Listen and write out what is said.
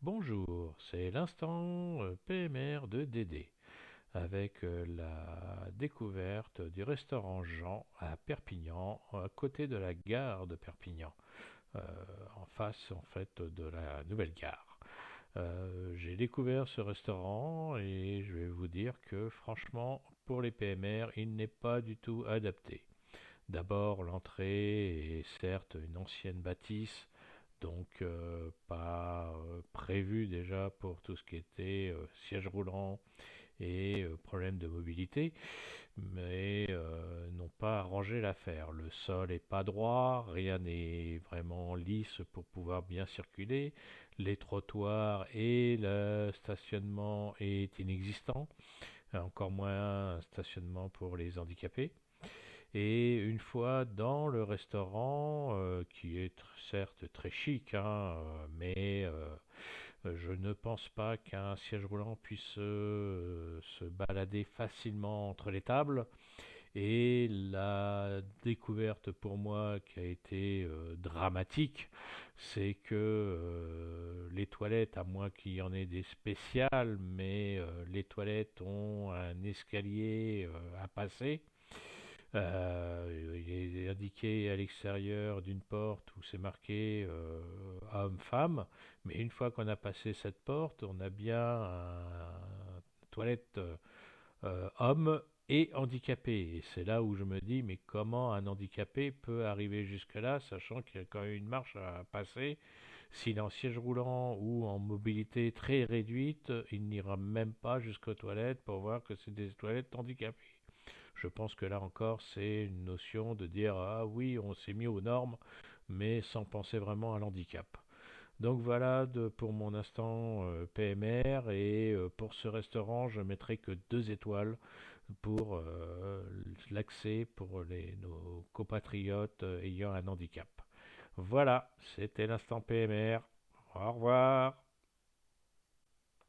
Bonjour, c'est l'instant PMR de Dédé, avec la découverte du restaurant Jean à Perpignan, à côté de la gare de Perpignan, euh, en face en fait de la nouvelle gare. J'ai découvert ce restaurant et je vais vous dire que franchement, pour les PMR, il n'est pas du tout adapté. D'abord, l'entrée est certes une ancienne bâtisse, donc pas prévu déjà pour tout ce qui était siège roulant et problème de mobilité, mais n'ont pas arrangé l'affaire. Le sol est pas droit, rien n'est vraiment lisse pour pouvoir bien circuler. Les trottoirs et le stationnement est inexistant, encore moins un stationnement pour les handicapés. Et une fois dans le restaurant, qui est certes très chic, hein, mais je ne pense pas qu'un siège roulant puisse se balader facilement entre les tables. Et la découverte pour moi qui a été dramatique, c'est que les toilettes, à moins qu'il y en ait des spéciales, mais les toilettes ont un escalier à passer. Il est indiqué à l'extérieur d'une porte où c'est marqué homme-femme, mais une fois qu'on a passé cette porte, on a bien un toilette homme et handicapé. Et c'est là où je me dis, mais comment un handicapé peut arriver jusque-là, sachant qu'il y a quand même une marche à passer. S'il est en siège roulant ou en mobilité très réduite, il n'ira même pas jusqu'aux toilettes pour voir que c'est des toilettes handicapées. Je pense que là encore, c'est une notion de dire ah oui, on s'est mis aux normes, mais sans penser vraiment à l'handicap. Donc voilà pour mon instant PMR et pour ce restaurant, je mettrai que 2 étoiles pour l'accès pour nos compatriotes ayant un handicap. Voilà, c'était l'instant PMR. Au revoir.